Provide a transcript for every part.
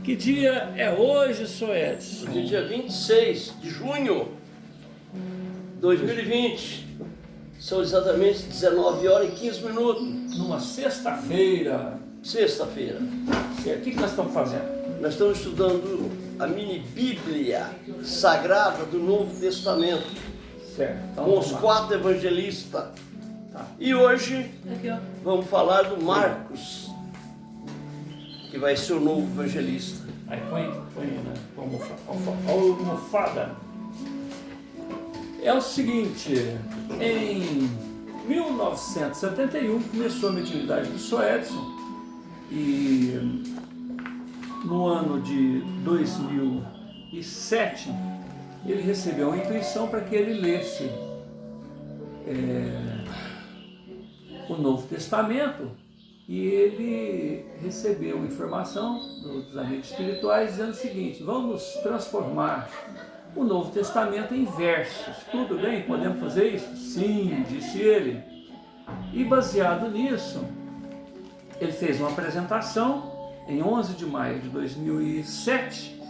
Que dia é hoje, Sr. Edson? Hoje é dia 26 de junho de 2020. São exatamente 19 horas e 15 minutos. Numa sexta-feira. Sexta-feira. Certo. O que nós estamos fazendo? Nós estamos estudando a mini Bíblia Sagrada do Novo Testamento. Certo. Então, Com os 4 evangelistas. Tá. E hoje Aqui, ó. vamos falar do Marcos, que vai ser o novo evangelista. Aí põe né? Almofada. É o seguinte, em 1971 começou a mediunidade do Sr. Edson e no ano de 2007 ele recebeu uma intuição para que ele lesse o Novo Testamento. E ele recebeu informação dos amigos espirituais dizendo o seguinte: vamos transformar o Novo Testamento em versos. Tudo bem? Podemos fazer isso? Sim, disse ele. E baseado nisso, ele fez uma apresentação em 11 de maio de 2007,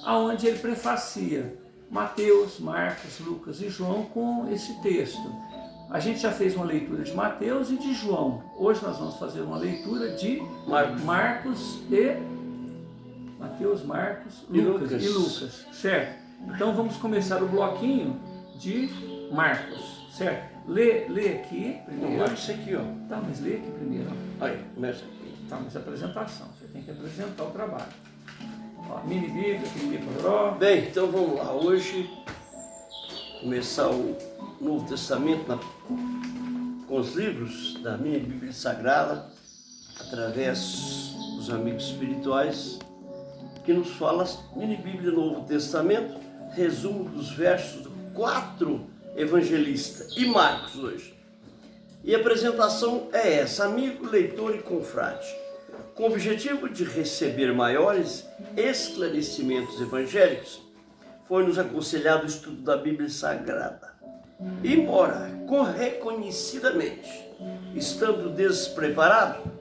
onde ele prefacia Mateus, Marcos, Lucas e João com esse texto. A gente já fez uma leitura de Mateus e de João. Hoje nós vamos fazer uma leitura de Marcos e Mateus, Marcos, Lucas e Lucas, certo? Então vamos começar o bloquinho de Marcos, certo? Lê aqui primeiro. Olha isso aqui, ó. Tá, mas lê aqui primeiro. Ó. Aí, começa aqui. Tá, mas a apresentação, você tem que apresentar o trabalho. Ó, mini Bíblia, Pipi Poró. Bem, então vamos lá. Hoje começar o Novo Testamento com os livros da minha Bíblia Sagrada, através dos amigos espirituais, que nos fala mini Bíblia Novo Testamento, resumo dos versos do 4 evangelistas e Marcos hoje. E a apresentação é essa: amigo, leitor e confrade, com o objetivo de receber maiores esclarecimentos evangélicos, foi-nos aconselhado o estudo da Bíblia Sagrada. Embora reconhecidamente estando despreparado,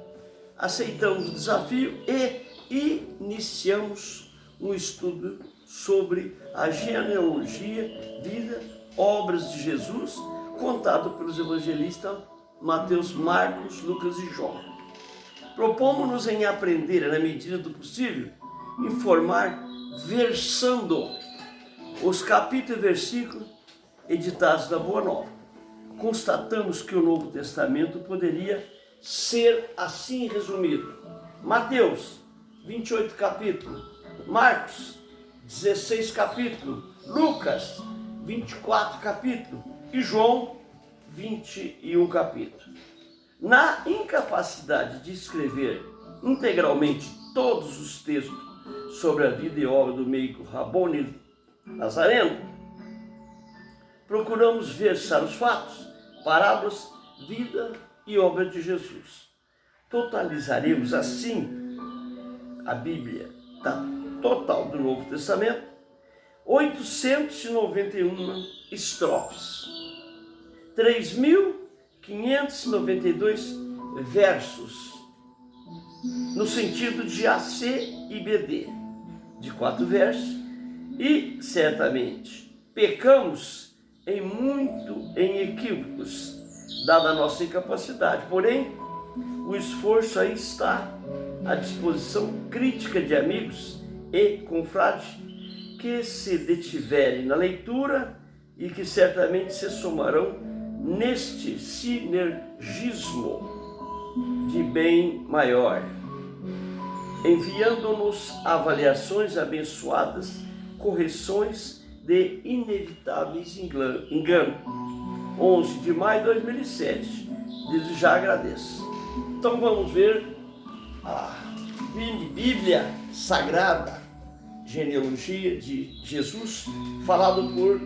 aceitamos o desafio e iniciamos um estudo sobre a genealogia, vida, obras de Jesus, contado pelos evangelistas Mateus, Marcos, Lucas e João. Propomos-nos em aprender, na medida do possível, informar versando os capítulos e versículos editados da Boa Nova. Constatamos que o Novo Testamento poderia ser assim resumido: Mateus, 28 capítulos, Marcos, 16 capítulos, Lucas, 24 capítulos e João, 21 capítulos. Na incapacidade de escrever integralmente todos os textos sobre a vida e obra do médico Rabboni Nazareno, procuramos versar os fatos, parábolas, vida e obra de Jesus. Totalizaremos assim a Bíblia total do Novo Testamento, 891 estrofes, 3.592 versos, no sentido de AC e BD, de 4 versos, e certamente pecamos em equívocos, dada a nossa incapacidade. Porém, o esforço aí está à disposição crítica de amigos e confrades que se detiverem na leitura e que certamente se somarão neste sinergismo de bem maior, enviando-nos avaliações abençoadas, correções de inevitáveis enganos. 11 de maio de 2007. Desde já agradeço. Então vamos ver a mini Bíblia Sagrada, genealogia de Jesus, falado por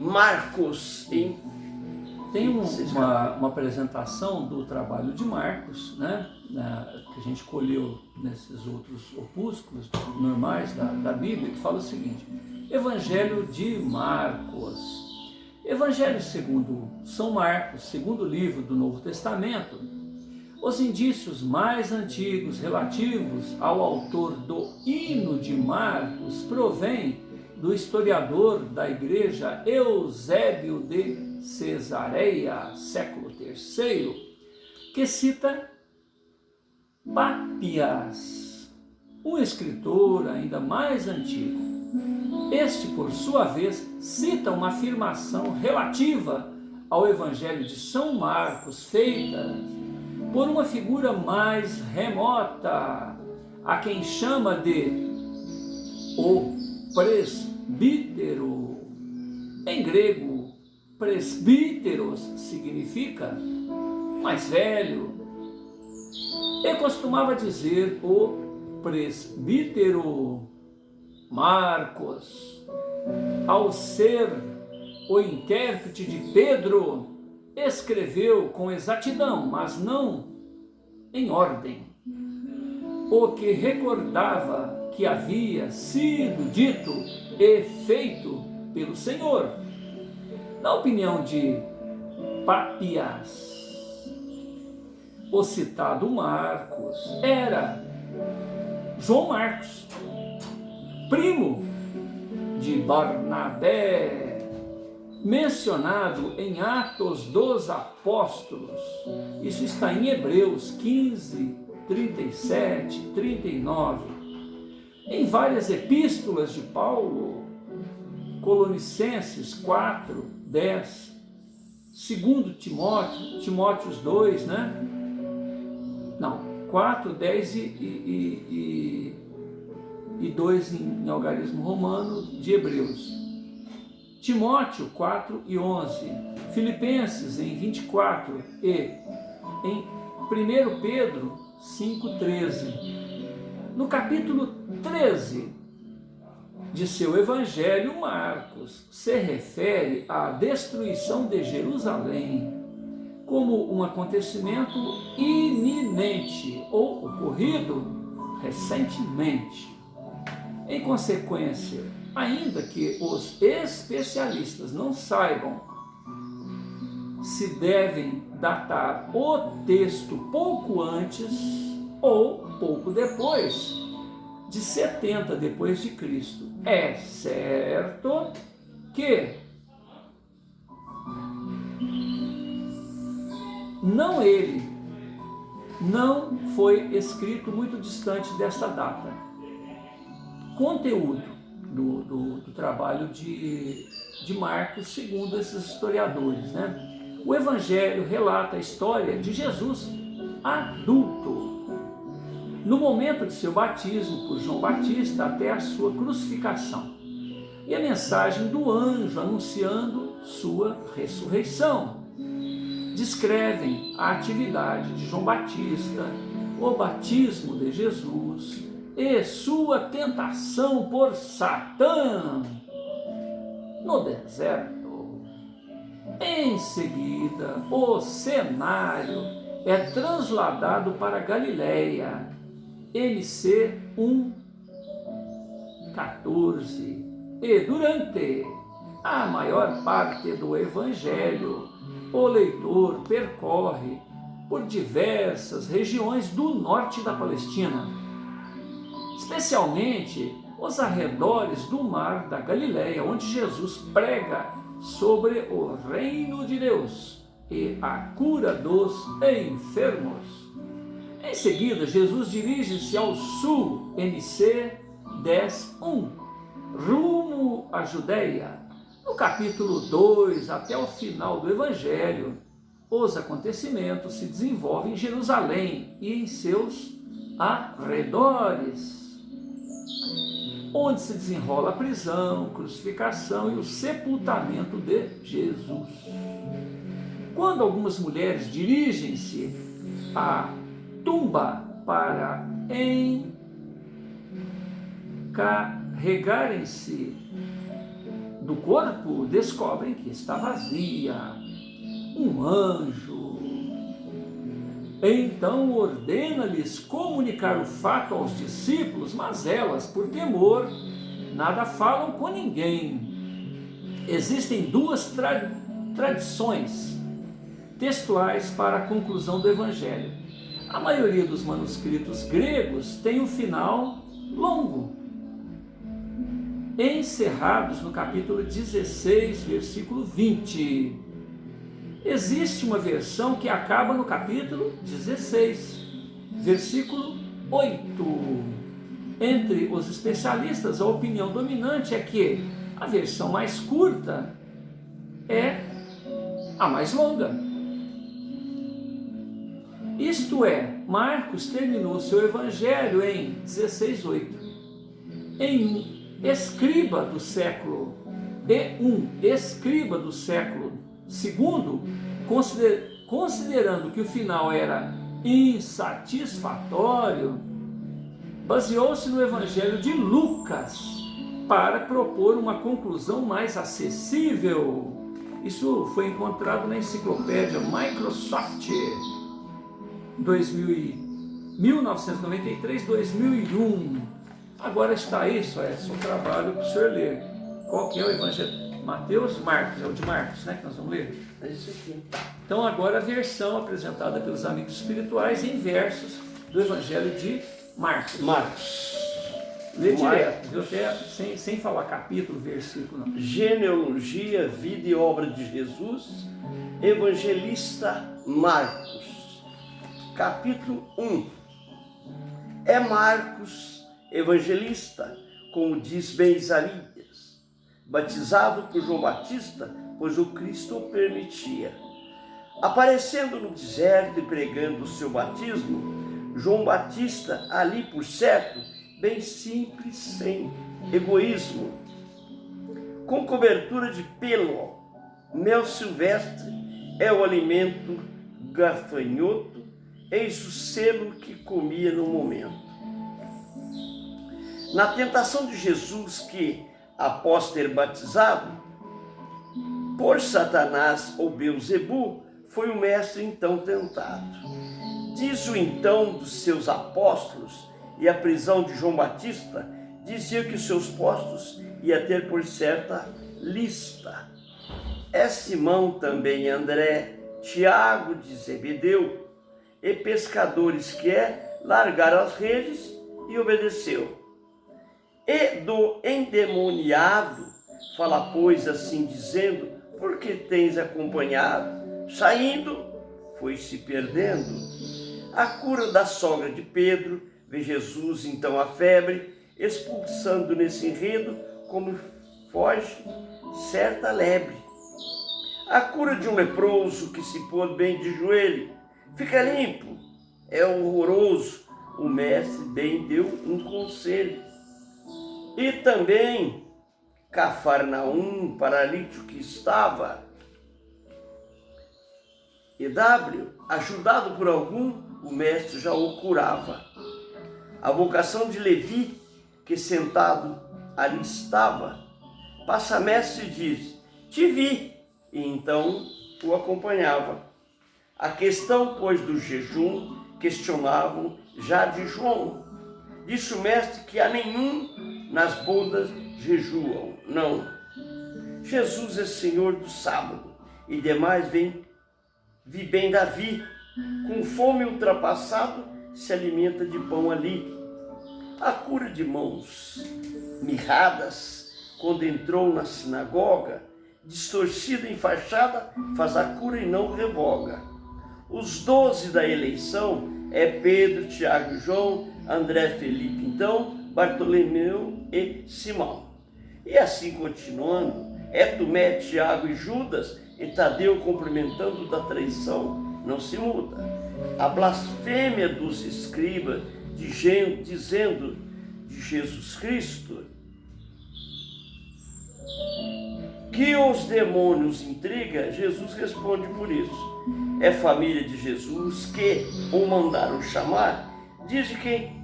Marcos em Tem uma apresentação do trabalho de Marcos, né, que a gente colheu nesses outros opúsculos normais da Bíblia, que fala o seguinte: Evangelho de Marcos. Evangelho segundo São Marcos, segundo livro do Novo Testamento, Os indícios mais antigos relativos ao autor do Hino de Marcos provêm do historiador da igreja Eusébio de Cesareia, século III, que cita Pápias, um escritor ainda mais antigo. Este, por sua vez, cita uma afirmação relativa ao Evangelho de São Marcos, feita por uma figura mais remota, a quem chama de o presbítero. Em grego, presbíteros significa mais velho, e costumava dizer o presbítero Marcos, ao ser o intérprete de Pedro, escreveu com exatidão, mas não em ordem, o que recordava que havia sido dito e feito pelo Senhor. Na opinião de Pápias, o citado Marcos era João Marcos, primo de Barnabé, mencionado em Atos dos Apóstolos. Isso está em Hebreus 15, 37, 39. Em várias epístolas de Paulo, Colossenses 4, 10, 2 Timóteo 2, né? Não, 4, 10 e 2 em algarismo romano de Hebreus. Timóteo 4 e 11, Filipenses em 24 e em 1 Pedro 5, 13. No capítulo 13 de seu Evangelho, Marcos se refere à destruição de Jerusalém como um acontecimento iminente ou ocorrido recentemente. Em consequência, ainda que os especialistas não saibam se devem datar o texto pouco antes ou pouco depois de 70 depois de Cristo, é certo que ele não foi escrito muito distante desta data. Conteúdo do trabalho de Marcos, segundo esses historiadores, né? O Evangelho relata a história de Jesus adulto, no momento de seu batismo por João Batista até a sua crucificação, e a mensagem do anjo anunciando sua ressurreição. Descrevem a atividade de João Batista, o batismo de Jesus e sua tentação por Satã no deserto. Em seguida, o cenário é transladado para Galileia, MC 1:14, e durante a maior parte do Evangelho, o leitor percorre por diversas regiões do norte da Palestina, especialmente os arredores do mar da Galileia, onde Jesus prega sobre o reino de Deus e a cura dos enfermos. Em seguida, Jesus dirige-se ao sul, MC 10:1, rumo à Judéia. No capítulo 2, até o final do Evangelho, os acontecimentos se desenvolvem em Jerusalém e em seus arredores, onde se desenrola a prisão, crucificação e o sepultamento de Jesus. Quando algumas mulheres dirigem-se à tumba para encarregarem-se do corpo, descobrem que está vazia. Um anjo então ordena-lhes comunicar o fato aos discípulos, mas elas, por temor, nada falam com ninguém. Existem duas tradições textuais para a conclusão do Evangelho. A maioria dos manuscritos gregos tem um final longo, encerrados no capítulo 16, versículo 20. Existe uma versão que acaba no capítulo 16, versículo 8. Entre os especialistas, a opinião dominante é que a versão mais curta é a mais longa. Isto é, Marcos terminou seu evangelho em 16:8. Em um escriba do século II, considerando que o final era insatisfatório, baseou-se no evangelho de Lucas para propor uma conclusão mais acessível. Isso foi encontrado na enciclopédia Microsoft 1993-2001. Agora está isso, é só trabalho para o senhor ler. Qual que é o evangelho? Mateus, Marcos, é o de Marcos, né, que nós vamos ler? É isso aqui. Então agora a versão apresentada pelos amigos espirituais em versos do evangelho de Marcos. Lê direto, viu? Até sem falar capítulo, versículo, não. Genealogia, vida e obra de Jesus, evangelista Marcos. Capítulo 1. É Marcos, evangelista, como diz bem Isaías, batizado por João Batista, pois o Cristo o permitia. Aparecendo no deserto e pregando o seu batismo, João Batista, ali por certo, bem simples, sem egoísmo, com cobertura de pelo, mel silvestre é o alimento, gafanhoto, eis o selo que comia no momento. Na tentação de Jesus que, após ter batizado por Satanás ou Beelzebu, foi o mestre então tentado. Diz o então dos seus apóstolos e a prisão de João Batista, dizia que seus postos ia ter por certa lista. É Simão também André, Tiago de Zebedeu, e pescadores que largaram as redes e obedeceu. E do endemoniado, fala pois assim dizendo, porque tens acompanhado? Saindo, foi se perdendo. A cura da sogra de Pedro, vê Jesus então a febre, expulsando nesse enredo, como foge certa lebre. A cura de um leproso que se pôs bem de joelho, fica limpo, é horroroso, o mestre bem deu um conselho. E também Cafarnaum, paralítico que estava, ajudado por algum, o mestre já o curava. A vocação de Levi, que sentado ali estava, passa mestre e diz, te vi, e então o acompanhava. A questão, pois, do jejum, questionavam já de João. Disse o mestre que a nenhum nas bodas jejuam, não. Jesus é Senhor do sábado, e demais vi bem Davi, com fome ultrapassado, se alimenta de pão ali. A cura de mãos mirradas, quando entrou na sinagoga, distorcida e enfaixada, faz a cura e não revoga. Os 12 da eleição é Pedro, Tiago e João, André, Felipe, então, Bartolomeu e Simão. E assim continuando, é Tomé, Tiago e Judas, e Tadeu cumprimentando da traição, não se muda. A blasfêmia dos escribas, dizendo de Jesus Cristo, que os demônios intriga, Jesus responde por isso. É família de Jesus que o mandaram chamar, diz de quem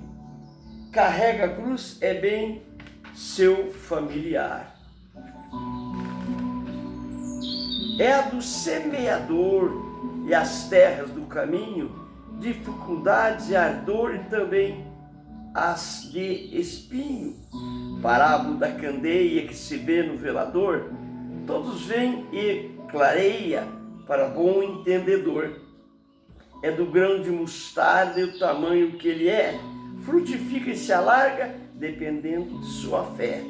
carrega a cruz é bem seu familiar. É a do semeador e as terras do caminho, dificuldades e ardor e também as de espinho. Parábola da candeia que se vê no velador, todos vêm e clareia para bom entendedor. é do grão de mostarda e o tamanho que ele é, frutifica e se alarga dependendo de sua fé.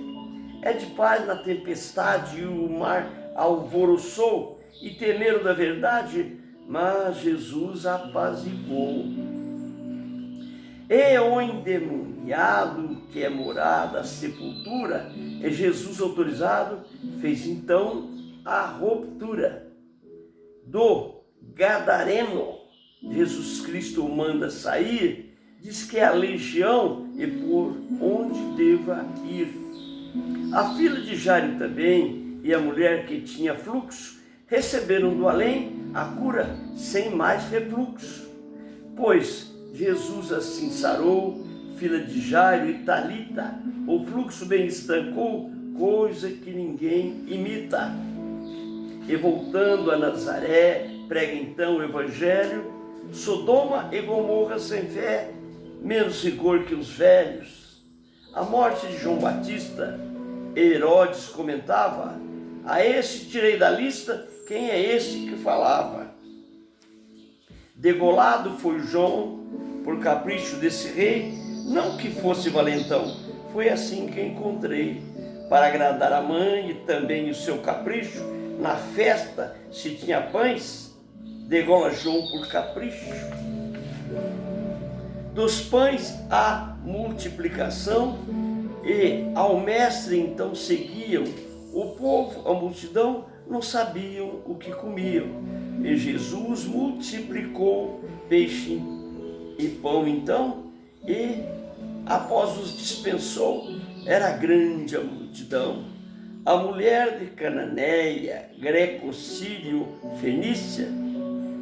É de paz na tempestade e o mar alvoroçou, e temeram da verdade, mas Jesus apaziguou. E o endemoniado que é morada a sepultura, e Jesus autorizado, fez então a ruptura. Do gadareno, Jesus Cristo o manda sair, diz que é a legião e por onde deva ir. A filha de Jairo também e a mulher que tinha fluxo receberam do além a cura sem mais refluxo. Pois Jesus assim sarou, filha de Jairo e Talita, o fluxo bem estancou, coisa que ninguém imita. E voltando a Nazaré, prega então o evangelho, Sodoma e Gomorra sem fé, menos rigor que os velhos. A morte de João Batista, Herodes comentava, a este tirei da lista, quem é este que falava? Degolado foi João, por capricho desse rei, não que fosse valentão, foi assim que encontrei, para agradar a mãe e também o seu capricho, na festa, se tinha pães, degola João por capricho. Dos pães a multiplicação, e ao mestre então seguiam, o povo, a multidão, não sabiam o que comiam, e Jesus multiplicou peixe e pão então, e após os dispensou, era grande a multidão. A mulher de Cananeia, greco-sírio, fenícia,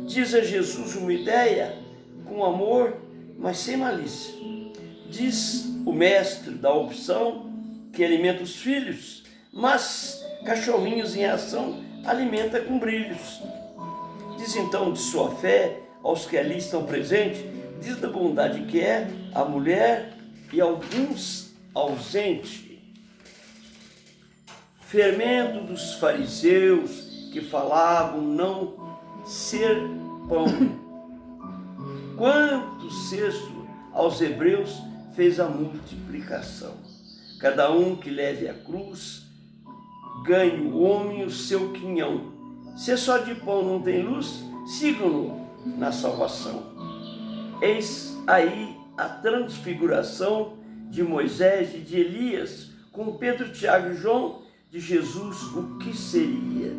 diz a Jesus uma ideia, com amor, mas sem malícia. Diz o mestre da opção que alimenta os filhos, mas cachorrinhos em ação alimenta com brilhos. Diz então de sua fé aos que ali estão presentes, diz da bondade que é a mulher e alguns ausentes. Fermento dos fariseus que falavam não ser pão. Quanto cesto aos hebreus fez a multiplicação. Cada um que leve a cruz, ganhe o homem o seu quinhão. Se só de pão não tem luz, sigam-no na salvação. Eis aí a transfiguração de Moisés e de Elias, com Pedro, Tiago e João, de Jesus o que seria.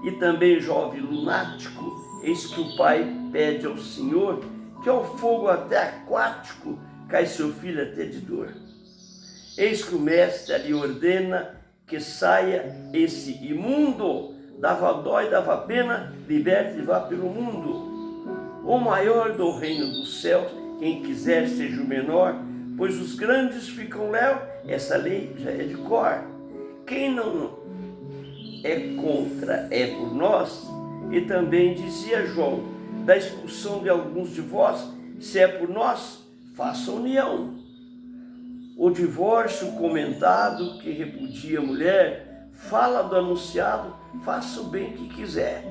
E também jovem lunático, eis que o pai pede ao Senhor, que ao fogo até aquático cai seu filho até de dor. Eis que o mestre ali ordena que saia esse imundo, dava dó e dava pena, liberte e vá pelo mundo. O maior do reino dos céus, quem quiser seja o menor, pois os grandes ficam léu, essa lei já é de cor. Quem não é contra é por nós. E também dizia João, da expulsão de alguns de vós, se é por nós, faça união. O divórcio comentado que repudia a mulher, fala do anunciado, faça o bem que quiser.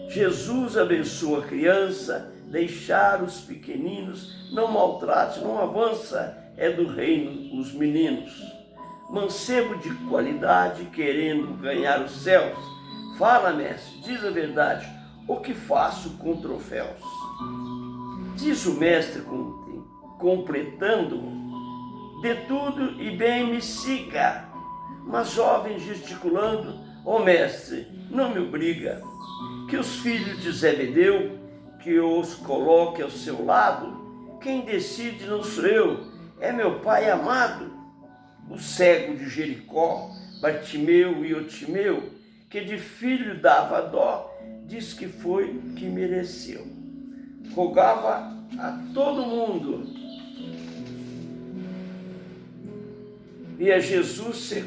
Jesus abençoa a criança, deixar os pequeninos, não maltrate, não avança, é do reino os meninos. Mancebo de qualidade, querendo ganhar os céus, fala, mestre, diz a verdade, o que faço com troféus? Diz o mestre, completando, de tudo e bem me siga. Mas jovem gesticulando, ó mestre, não me obriga, que os filhos de Zebedeu, que os coloque ao seu lado, quem decide não sou eu, é meu pai amado. O cego de Jericó, Bartimeu e Otimeu, que de filho dava dó, diz que foi que mereceu. Rogava a todo mundo, e a Jesus se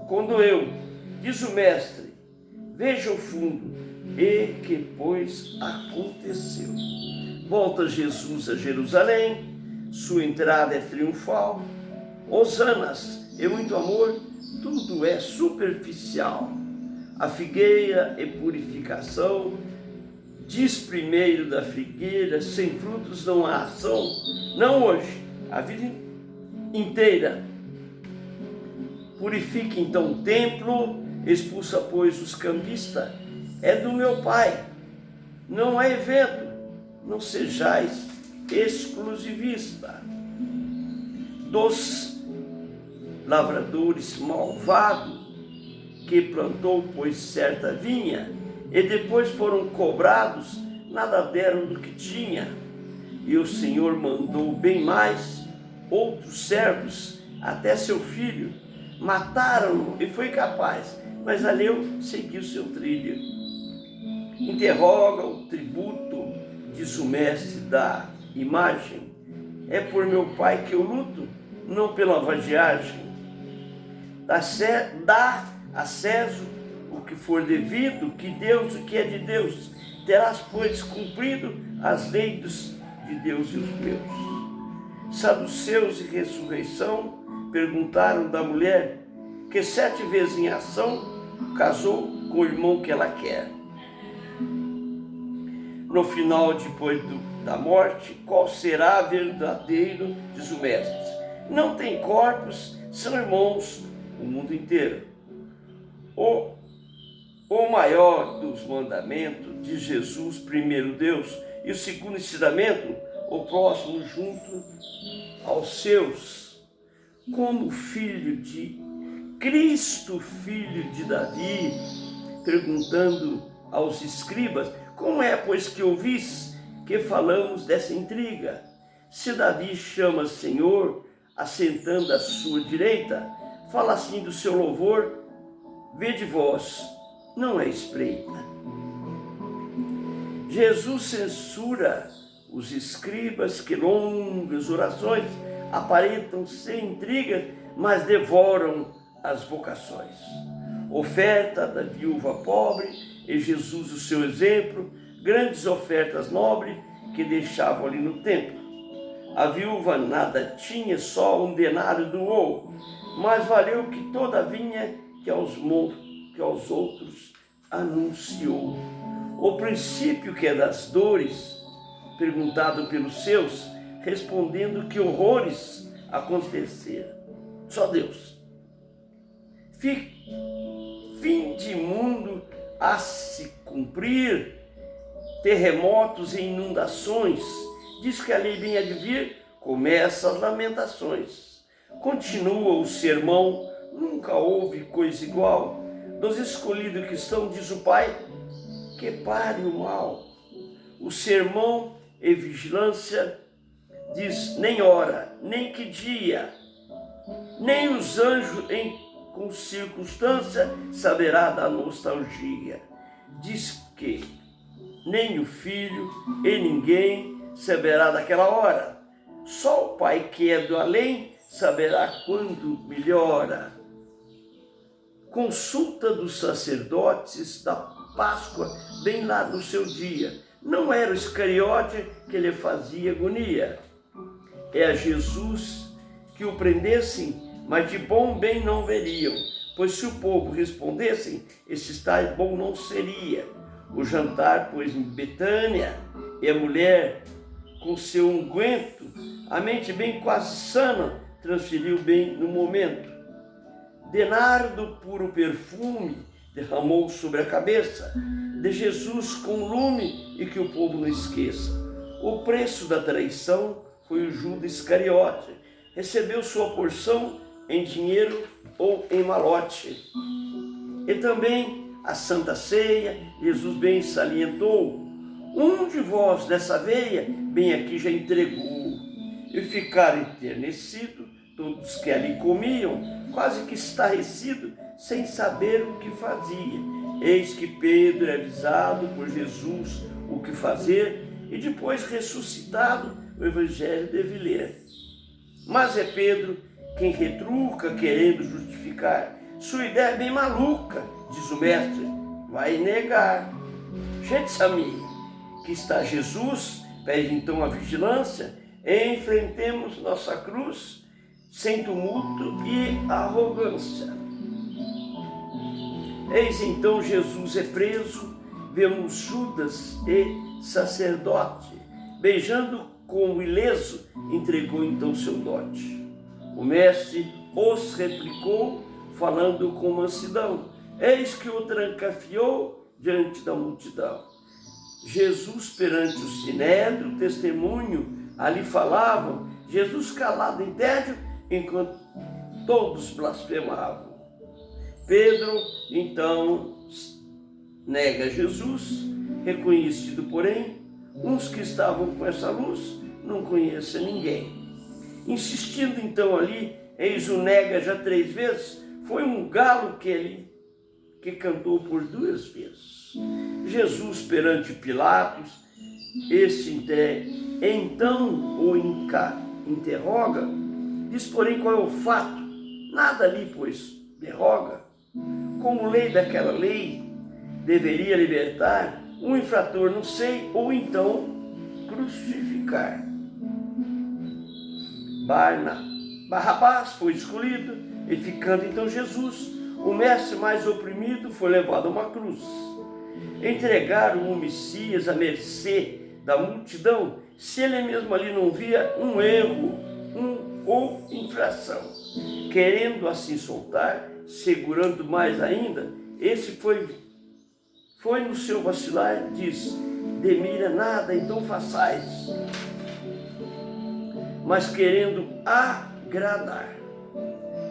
condoeu. Diz o mestre, veja o fundo, e que pois aconteceu. Volta Jesus a Jerusalém, sua entrada é triunfal, hosanas e muito amor, tudo é superficial. A figueira e purificação, Diz primeiro da figueira, sem frutos não há ação, não hoje, a vida inteira. Purifique então o templo, expulsa, pois, os cambistas. É do meu Pai, não é evento, não sejais exclusivista. Dos lavradores malvados, que plantou, pois, certa vinha, e depois foram cobrados, nada deram do que tinha. E o Senhor mandou bem mais, outros servos, até seu filho, mataram-no e foi capaz, mas Aleu seguiu seu trilho. Interroga o tributo, diz o mestre da imagem, é por meu Pai que eu luto, não pela vadiagem. Dá a César o que for devido, que Deus o que é de Deus. Terás, pois, cumprido as leis de Deus e os meus. Saduceus e ressurreição perguntaram da mulher que 7 vezes em ação casou com o irmão que ela quer. No final, depois da morte, qual será verdadeiro, diz o mestre. Não tem corpos, são irmãos o mundo inteiro. O maior dos mandamentos de Jesus, primeiro Deus, e o segundo ensinamento, o próximo junto aos seus. Como filho de Cristo, filho de Davi, perguntando aos escribas, como é, pois, que ouvis que falamos dessa intriga? Se Davi chama Senhor, assentando à sua direita, fala assim do seu louvor, vede vós, não é espreita. Jesus censura os escribas que longas orações aparentam sem intriga, mas devoram as vocações. Oferta da viúva pobre e Jesus o seu exemplo, grandes ofertas nobres que deixavam ali no templo. A viúva nada tinha, só um denário doou, mas valeu que toda a vinha que aos outros anunciou. O princípio que é das dores, perguntado pelos seus, respondendo que horrores aconteceram. Só Deus. Fim de mundo a se cumprir, terremotos e inundações. Diz que a lei bem há de vir, começa as lamentações. Continua o sermão, nunca houve coisa igual. Dos escolhidos que estão, diz o Pai, que pare o mal. O sermão e vigilância diz nem hora, nem que dia, nem os anjos com circunstância saberá da nostalgia. Diz que nem o filho e ninguém saberá daquela hora. Só o Pai que é do além saberá quando melhora. Consulta dos sacerdotes da Páscoa, bem lá no seu dia. Não era o Iscariote que lhe fazia agonia. É a Jesus que o prendessem, mas de bom bem não veriam, pois se o povo respondessem, esse tais bom não seria. O jantar, pois, em Betânia, e a mulher, com seu unguento, a mente bem quase sana, transferiu bem no momento. Denário do puro perfume derramou sobre a cabeça de Jesus com lume, e que o povo não esqueça. O preço da traição foi o Judas Iscariote. Recebeu sua porção em dinheiro ou em malote. E também a Santa Ceia, Jesus bem salientou. Um de vós dessa veia, bem aqui já entregou. E ficaram enternecidos todos que ali comiam, quase que estarrecido, sem saber o que fazia. Eis que Pedro é avisado por Jesus o que fazer, e depois ressuscitado, o Evangelho deve ler. Mas é Pedro quem retruca, querendo justificar. Sua ideia é bem maluca, diz o mestre, vai negar. Getsemane, que está Jesus, pede então a vigilância, e enfrentemos nossa cruz sem tumulto e arrogância. Eis então Jesus é preso, vemos Judas e sacerdote, beijando como ileso, entregou então seu dote. O mestre os replicou, falando com mansidão: eis que o trancafiou diante da multidão. Jesus perante o sinédrio, testemunho, ali falavam, Jesus calado em tédio, enquanto todos blasfemavam. Pedro, então, nega Jesus, reconhecido, porém, uns que estavam com essa luz não conhecem ninguém. Insistindo então ali, eis o nega já 3 vezes, foi um galo que cantou por 2 vezes. Jesus perante Pilatos, este então o interroga, diz porém qual é o fato, nada ali pois derroga, como lei daquela lei, deveria libertar um infrator, não sei, ou então crucificar. Barrabás foi escolhido, e ficando então Jesus, o mestre mais oprimido, foi levado a uma cruz. Entregaram o Messias à mercê da multidão, se ele mesmo ali não via um erro, ou infração. Querendo assim soltar, segurando mais ainda, esse foi no seu vacilar, diz: de mira nada, então façais. Mas querendo agradar,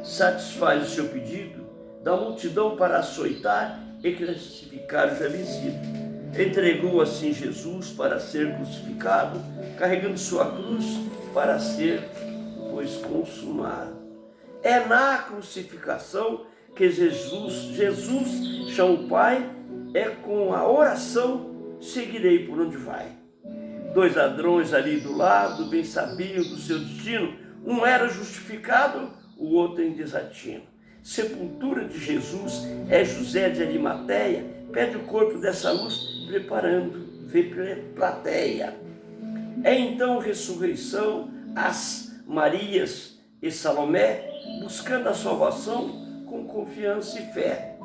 satisfaz o seu pedido da multidão para açoitar e classificar o já vencido. Entregou assim Jesus para ser crucificado, carregando sua cruz para ser, pois, consumado. É na crucificação que Jesus chama o Pai, é com a oração, seguirei por onde vai. 2 ladrões ali do lado, bem sabiam do seu destino, um era justificado, o outro em desatino. Sepultura de Jesus é José de Arimateia, pede o corpo dessa luz, preparando, vê plateia. É então ressurreição, as Marias e Salomé, buscando a salvação com confiança e fé.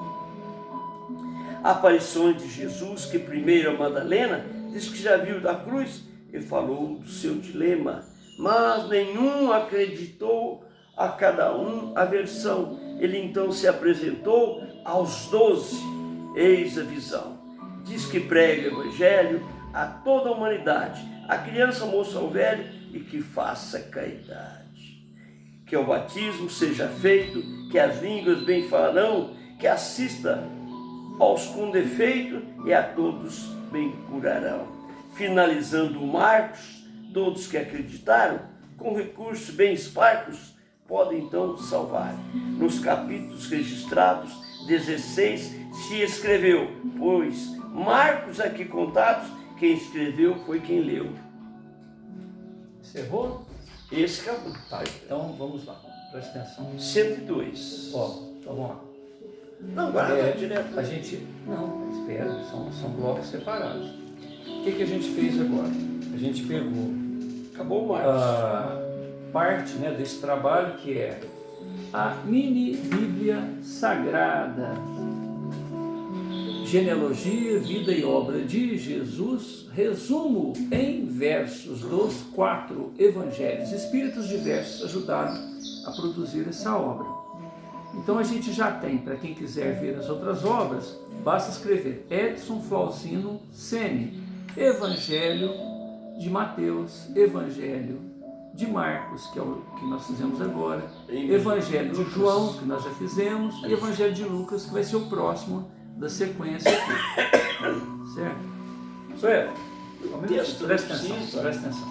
Aparições de Jesus, que primeiro a Madalena diz que já viu da cruz e falou do seu dilema, mas nenhum acreditou, a cada um a versão. Ele então se apresentou aos 12, eis a visão. Diz que prega o evangelho a toda a humanidade, a criança, a moça, ao velho, e que faça caridade. Que o batismo seja feito, que as línguas bem falarão, que assista aos com defeito e a todos bem curarão. Finalizando o Marcos, todos que acreditaram, com recursos bem esparsos, podem então salvar. Nos capítulos registrados, 16, se escreveu, pois Marcos aqui contados, quem escreveu foi quem leu. Encerrou? Esse acabou. Tá, então vamos lá, presta atenção. 102. Ó, então vamos lá. Não, guarda direto. A gente, não, espera, são blocos separados. O que a gente fez agora? A gente pegou Acabou o Marcos. a parte, né, desse trabalho que é a mini Bíblia Sagrada, genealogia, vida e obra de Jesus, resumo em versos dos 4 evangelhos. Espíritos diversos ajudaram a produzir essa obra. Então a gente já tem, para quem quiser ver as outras obras, basta escrever Edson Flauzino Sene, Evangelho de Mateus, Evangelho de Marcos, que é o que nós fizemos agora, Evangelho de João, que nós já fizemos, e Evangelho de Lucas, que vai ser o próximo da sequência aqui. Certo? Sueli, presta atenção.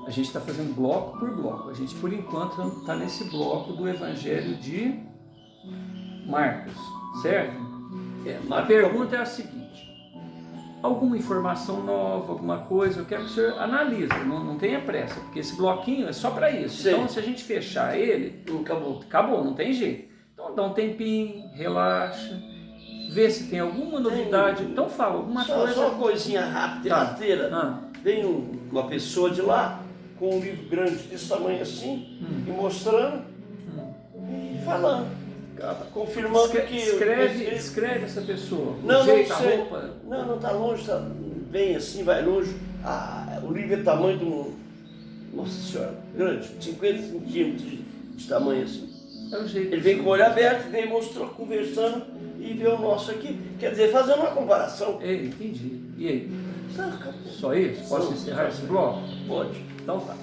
A gente está fazendo bloco por bloco. A gente, por enquanto, está nesse bloco do Evangelho de Marcos, certo? A pergunta é a seguinte: alguma informação nova, alguma coisa, eu quero que o senhor analise, não tenha pressa, porque esse bloquinho é só para isso. Sim. Então, se a gente fechar ele, acabou, não tem jeito. Então, dá um tempinho, relaxa, vê se tem alguma novidade. Então, fala alguma coisa. Só uma coisinha rápida e rasteira. Vem uma pessoa de lá, com um livro grande desse tamanho assim, e mostrando, e falando. confirmando que... Descreve essa pessoa. Não, O jeito, não a sei. roupa. Não, tá longe, tá bem assim, vai longe. O livro é tamanho de um... Nossa Senhora, grande, 50 centímetros de tamanho assim. É o jeito. Ele vem com o olho aberto, vem mostrou, conversando e vê o nosso aqui. Quer dizer, fazendo uma comparação. Entendi. E aí? Acabou. Só isso? Posso encerrar esse bloco? Pode. Então tá.